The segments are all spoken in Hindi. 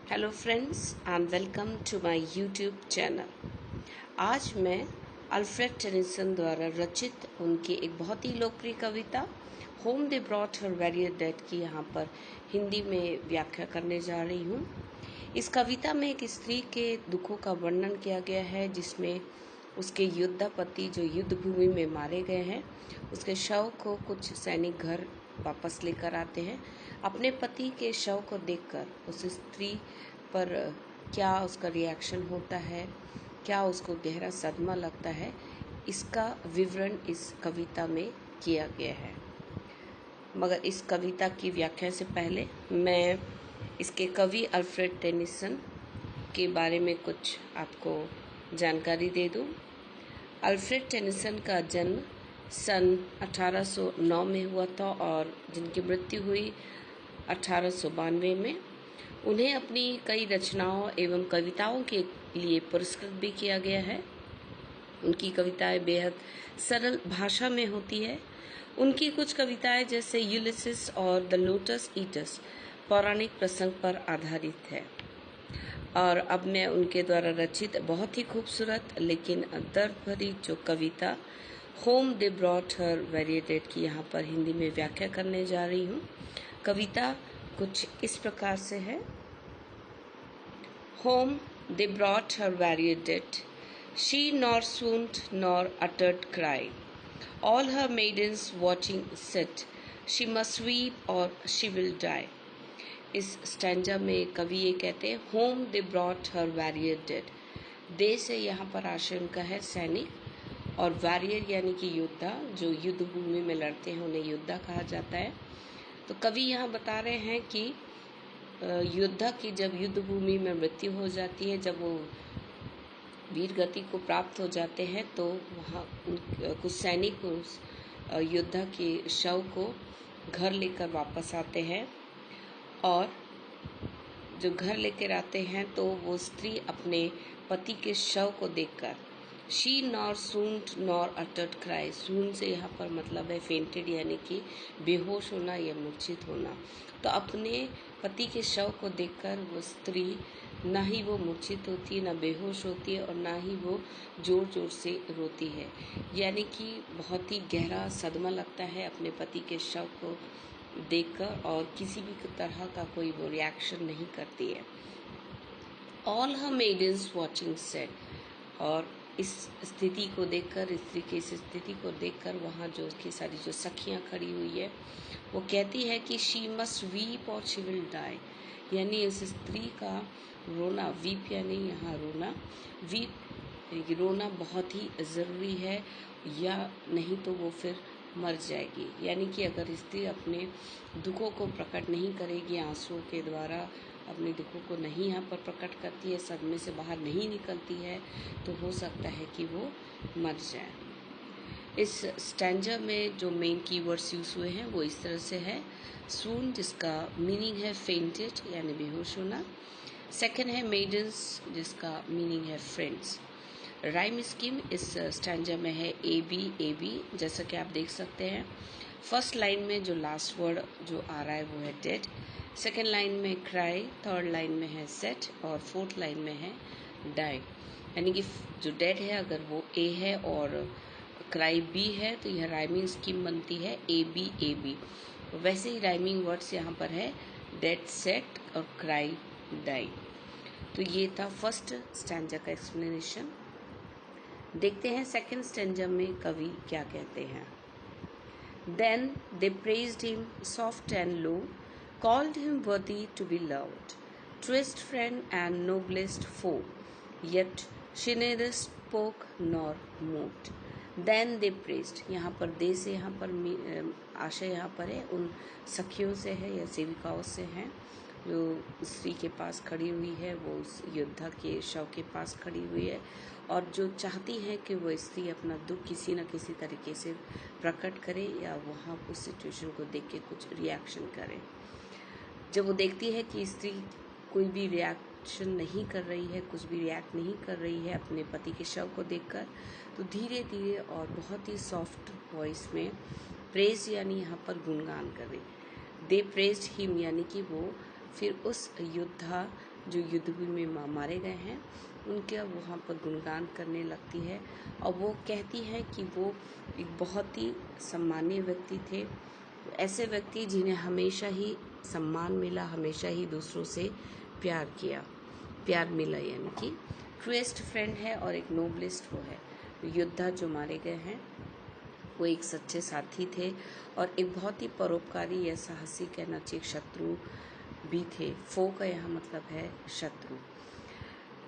Hello friends and welcome to my YouTube channel. आज मैं अल्फ्रेड टेनिसन द्वारा रचित उनकी एक बहुत ही लोकप्रिय कविता home they brought her very dead की यहाँ पर हिंदी में व्याख्या करने जा रही हूँ। इस कविता में एक स्त्री के दुखों का वर्णन किया गया है, जिसमें उसके योद्धापति जो युद्ध भूमि में मारे गए हैं, उसके शव को कुछ सैनिक घर वापस लेकर आते हैं। अपने पति के शव को देखकर उस स्त्री पर क्या उसका रिएक्शन होता है, क्या उसको गहरा सदमा लगता है, इसका विवरण इस कविता में किया गया है। मगर इस कविता की व्याख्या से पहले मैं इसके कवि अल्फ्रेड टेनिसन के बारे में कुछ आपको जानकारी दे दूं। अल्फ्रेड टेनिसन का जन्म सन 1809 में हुआ था और जिनकी मृत्यु हुई 1892 में। उन्हें अपनी कई रचनाओं एवं कविताओं के लिए पुरस्कृत भी किया गया है। उनकी कविताएं बेहद सरल भाषा में होती है। उनकी कुछ कविताएं जैसे यूलिसिस और द लोटस ईटर्स पौराणिक प्रसंग पर आधारित है। और अब मैं उनके द्वारा रचित बहुत ही खूबसूरत लेकिन दर्द भरी जो कविता home they brought her very dead की यहाँ पर हिंदी में व्याख्या करने जा रही हूँ। कविता कुछ इस प्रकार से है। Home they brought her very dead, she nor swooned nor uttered cry, all her maidens watching sit, she must weep or she will die। इस स्टैंजा में कवि ये कहते हैं, home they brought her warrior dead. दे से यहाँ पर आशय उनका है सैनिक, और वॉरियर यानी कि योद्धा, जो युद्ध भूमि में लड़ते हैं उन्हें योद्धा कहा जाता है। तो कवि यहाँ बता रहे हैं कि योद्धा की जब युद्ध भूमि में मृत्यु हो जाती है, जब वो वीर गति को प्राप्त हो जाते हैं, तो वहाँ कुछ सैनिक उस योद्धा के शव को घर लेकर वापस आते हैं। और जो घर लेकर आते हैं तो वो स्त्री अपने पति के शव को देखकर she nor swooned nor uttered cry, सून से यहाँ पर मतलब है फेंटेड यानी कि बेहोश होना या मूर्छित होना। तो अपने पति के शव को देखकर वो स्त्री ना ही वो मूर्छित होती है, ना बेहोश होती है, और ना ही वो जोर जोर से रोती है। यानी कि बहुत ही गहरा सदमा लगता है अपने पति के शव को देखकर, और किसी भी तरह का कोई वो रिएक्शन नहीं करती है। ऑल हर मेडन्स वॉचिंग सेड, और इस स्थिति को देखकर, स्त्री की इस स्थिति को देखकर वहाँ जो उसकी सारी जो सखियाँ खड़ी हुई है, वो कहती है कि शी मस्ट वीप और शी विल डाई, यानी इस स्त्री का रोना, वीप यानी यहाँ रोना, वीप रोना बहुत ही ज़रूरी है, या नहीं तो वो फिर मर जाएगी। यानी कि अगर स्त्री अपने दुखों को प्रकट नहीं करेगी, आंसुओं के द्वारा अपने दुखों को नहीं यहाँ पर प्रकट करती है, सदमे से बाहर नहीं निकलती है, तो हो सकता है कि वो मर जाए। इस स्टैंजा में जो मेन कीवर्ड्स यूज हुए हैं वो इस तरह से है। swoon, जिसका मीनिंग है फेंटेड यानी बेहोश होना। सेकंड है मेडन्स, जिसका मीनिंग है फ्रेंड्स। राइम स्कीम इस स्टैंजा में है ए बी, जैसा कि आप देख सकते हैं। फर्स्ट लाइन में जो लास्ट वर्ड जो आ रहा है वो है डेड, सेकेंड लाइन में क्राई, थर्ड लाइन में है सेट, और फोर्थ लाइन में है डाई। यानी कि जो डेड है अगर वो ए है और क्राई बी है, तो यह राइमिंग स्कीम बनती है ए बी। वैसे ही राइमिंग वर्ड्स यहाँ पर है डेड, सेट और क्राई, डाई। तो ये था फर्स्ट स्टैंजा का एक्सप्लेनेशन। देखते हैं सेकंड स्टैंजा में कवि क्या कहते हैं। Then they praised him soft and low, called him worthy to be loved, truest friend and noblest foe, yet she neither spoke nor moved। Then they praised, यहाँ पर दे से यहाँ पर आशय यहाँ पर है उन सखियों से है या सेविकाओं से है जो स्त्री के पास खड़ी हुई है, वो उस योद्धा के शव के पास खड़ी हुई है, और जो चाहती है कि वो स्त्री अपना दुख किसी न किसी तरीके से प्रकट करे या वहाँ उस सिचुएशन को देख के कुछ रिएक्शन करे। जब वो देखती है कि स्त्री कोई भी रिएक्शन नहीं कर रही है, कुछ भी रिएक्ट नहीं कर रही है अपने पति के शव को देखकर, तो धीरे धीरे और बहुत ही सॉफ्ट वॉइस में प्रेज यानी यहाँ पर गुणगान कर रही। दे प्रेज्ड हिम यानी कि वो फिर उस योद्धा जो युद्धभूमि में मारे गए हैं उनके वहाँ पर गुणगान करने लगती है और वो कहती है कि वो एक बहुत ही सम्मानीय व्यक्ति थे, ऐसे व्यक्ति जिन्हें हमेशा ही सम्मान मिला, हमेशा ही दूसरों से प्यार मिला, यानी कि ट्रूएस्ट फ्रेंड है और एक नोबलेस्ट वो है। योद्धा जो मारे गए हैं वो एक सच्चे साथी थे और एक बहुत ही परोपकारी या साहसी कहना चाहिए शत्रु भी थे। फो का यहाँ मतलब है शत्रु।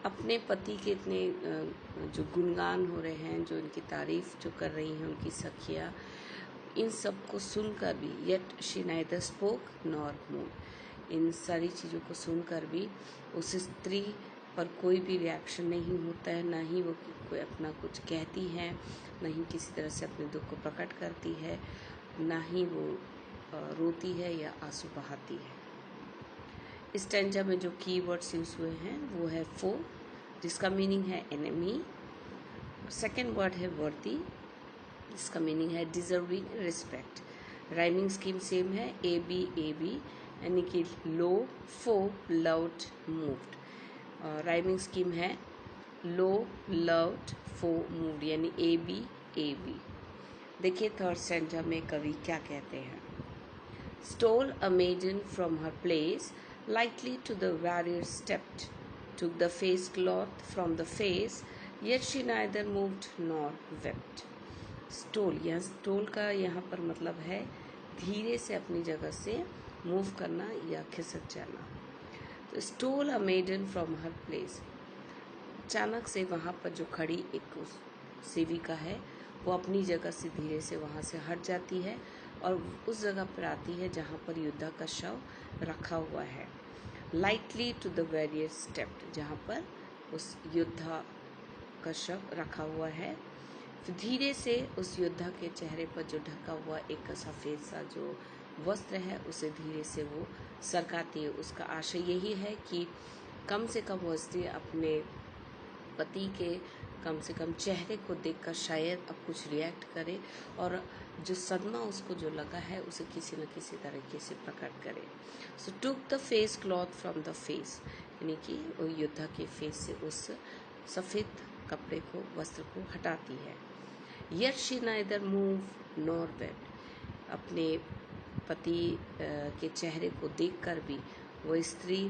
अपने पति के इतने जो गुणगान हो रहे हैं, जो इनकी तारीफ जो कर रही हैं उनकी सखियाँ, इन सब को सुनकर भी yet she neither spoke nor move, इन सारी चीज़ों को सुनकर भी उस स्त्री पर कोई भी रिएक्शन नहीं होता है, ना ही वो कोई अपना कुछ कहती है, ना ही किसी तरह से अपने दुख को प्रकट करती है, ना ही वो रोती है या आंसू बहाती है। इस स्टैंजा में जो कीवर्ड्स यूज हुए हैं वो है फो, जिसका मीनिंग है एनिमी। सेकेंड वर्ड है वर्दी, जिसका मीनिंग है deserving respect. Rhyming scheme same है, ए बी यानी कि लो फो लव्ड मूव्ड। राइमिंग स्कीम है लो लव्ड फो मूव्ड, यानी ए बी। देखिए थर्ड स्टैंजा में कवि क्या कहते हैं। Stole a maiden from her place, lightly to the warrior stepped, took the face cloth from the face, yet she neither moved nor wept. Stole, यहाँ stole का यहाँ पर मतलब है धीरे से अपनी जगह से मूव करना या खिसक जाना। तो stole a maiden from her place, अचानक से वहाँ पर जो खड़ी एक सेविका है वो अपनी जगह से धीरे से वहाँ से हट जाती है और उस जगह पर आती है जहाँ पर योद्धा का शव रखा हुआ है। Lightly to the warrior stepped, जहाँ पर उस योद्धा का शव रखा हुआ है, फिर धीरे से उस योद्धा के चेहरे पर जो ढका हुआ एक सफ़ेद सा जो वस्त्र है उसे धीरे से वो सरकाती है। उसका आशय यही है कि कम से कम वो स्त्री अपने पति के कम से कम चेहरे को देखकर शायद अब कुछ रिएक्ट करे और जो सदमा उसको जो लगा है उसे किसी न किसी तरीके से प्रकट करे। So took the face cloth from the face, यानी कि वो योद्धा के फेस से उस सफ़ेद कपड़े को, वस्त्र को हटाती है। Yet she neither move nor wait, अपने पति के चेहरे को देखकर भी वो स्त्री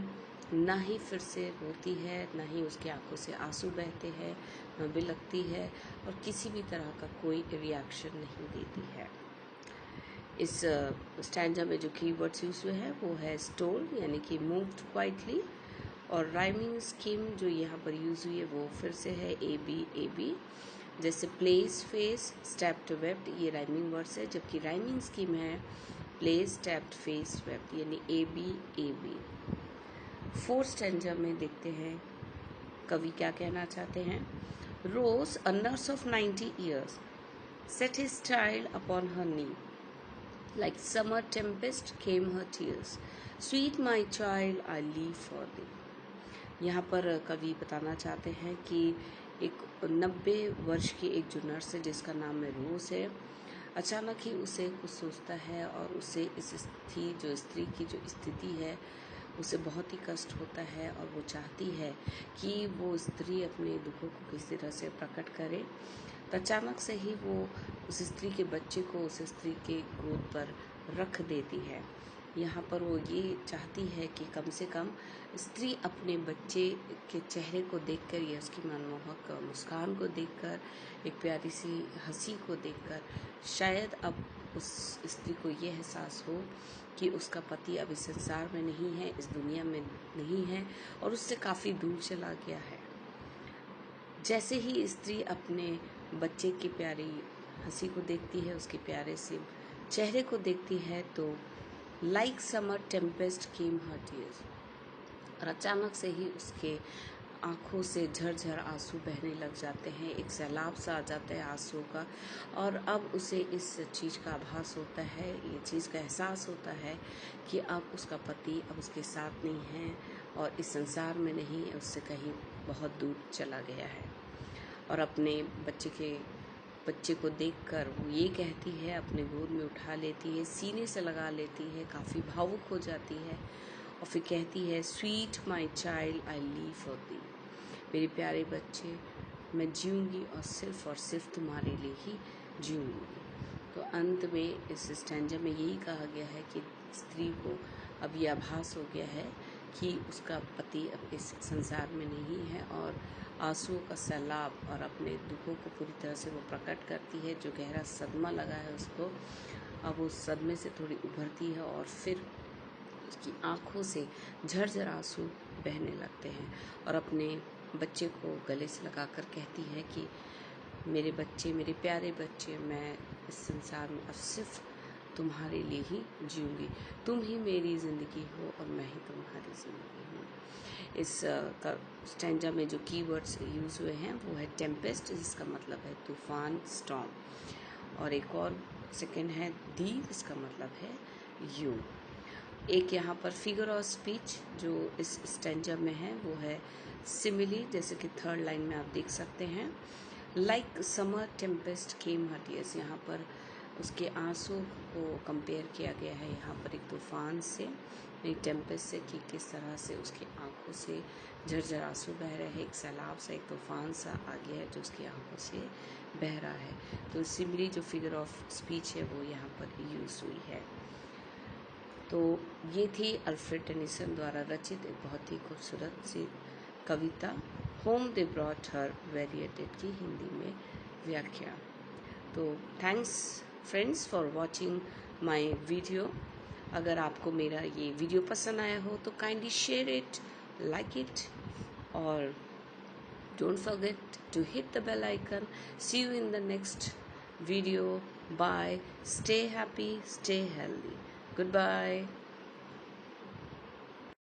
ना ही फिर से रोती है, ना ही उसकी आंखों से आंसू बहते हैं, न बिलखती है और किसी भी तरह का कोई रिएक्शन नहीं देती है। इस स्टैंजा में जो कीवर्ड्स यूज हुए हैं वो है स्टोल, यानी कि मूव्ड क्वाइटली, और राइमिंग स्कीम जो यहाँ पर यूज हुई है वो फिर से है ए बी, जैसे प्लेस फेस स्टेप्ड वेप्ड, ये राइमिंग वर्ड्स है, जबकि राइमिंग स्कीम है प्लेस स्टेप्ड फेस वेप्ड, यानी ए बी। फोर्थ स्टैंजा में देखते हैं कवि क्या कहना चाहते हैं। Rose a nurse of 90 years set his child upon her knee, like summer tempest came her tears, sweet my child I leave for thee। यहाँ पर कवि बताना चाहते हैं कि एक 90 वर्ष की एक जो नर्स है जिसका नाम है रोज है, अचानक ही उसे कुछ सोचता है और उसे इस स्त्री की जो स्थिति है उसे बहुत ही कष्ट होता है और वो चाहती है कि वो स्त्री अपने दुखों को किसी तरह से प्रकट करे। तो अचानक से ही वो उस स्त्री के बच्चे को उस स्त्री के गोद पर रख देती है। यहाँ पर वो ये चाहती है कि कम से कम स्त्री अपने बच्चे के चेहरे को देखकर या उसकी मनमोहक मुस्कान को देखकर, एक प्यारी सी हंसी को देखकर शायद अब उस स्त्री को ये एहसास हो कि उसका पति अब इस संसार में नहीं है, इस दुनिया में नहीं है और उससे काफ़ी दूर चला गया है। जैसे ही स्त्री अपने बच्चे की प्यारी हंसी को देखती है, उसके प्यारे से चेहरे को देखती है, तो लाइक समर टेम्पेस्ट केम हर टीयर्स, और अचानक से ही उसके आँखों से झरझर आंसू बहने लग जाते हैं, एक सैलाब सा आ जाता है आंसुओं का, और अब उसे इस चीज़ का आभास होता है, ये चीज़ का एहसास होता है कि अब उसका पति अब उसके साथ नहीं है और इस संसार में नहीं, उससे कहीं बहुत दूर चला गया है। और अपने बच्चे को देखकर वो ये कहती है, अपने गोद में उठा लेती है, सीने से लगा लेती है, काफ़ी भावुक हो जाती है और फिर कहती है sweet my child I leave for the, मेरे प्यारे बच्चे मैं जीऊँगी और सिर्फ तुम्हारे लिए ही जीऊँगी। तो अंत में इस स्टैंजा में यही कहा गया है कि स्त्री को अब ये आभास हो गया है कि उसका पति अब इस संसार में नहीं है, और आंसुओं का सैलाब और अपने दुखों को पूरी तरह से वो प्रकट करती है। जो गहरा सदमा लगा है उसको, अब उस सदमे से थोड़ी उभरती है और फिर उसकी आँखों से झरझर आंसू बहने लगते हैं और अपने बच्चे को गले से लगाकर कहती है कि मेरे बच्चे, मेरे प्यारे बच्चे, मैं इस संसार में अब सिर्फ तुम्हारे लिए ही जीऊँगी। तुम ही मेरी ज़िंदगी हो और मैं ही तुम्हारी ज़िंदगी हूँ। इस स्टैंजा में जो कीवर्ड्स यूज़ हुए हैं वो है टेम्पेस्ट, जिसका मतलब है तूफान, स्टॉर्म, और एक और सेकंड है दी, जिसका मतलब है यू। एक यहाँ पर फिगर ऑफ स्पीच जो इस स्टैंजा में है वो है सिमिली, जैसे कि थर्ड लाइन में आप देख सकते हैं। लाइक समर टेम्पेस्ट केम हर टीयर्स, यहाँ पर उसके आंसू को कंपेयर किया गया है यहाँ पर एक तूफान से, एक टेम्पेस्ट से, कि किस तरह से उसकी आंखों से झरझर आंसू बह रहे हैं। एक सैलाब सा, एक तूफान सा आ गया है जो उसकी आंखों से बह रहा है। तो सिमिली जो फिगर ऑफ स्पीच है वो यहाँ पर यूज हुई है। तो ये थी अल्फ्रेड टेनिसन द्वारा रचित एक बहुत ही खूबसूरत सी कविता होम दे ब्रॉट हर वेरिएटेड की हिंदी में व्याख्या। तो thanks friends for watching my video. अगर आपको मेरा ये वीडियो पसंद आया हो तो kindly share it, like it, और don't forget to hit the bell icon. See you in the next video. Bye. Stay happy, stay healthy. Goodbye.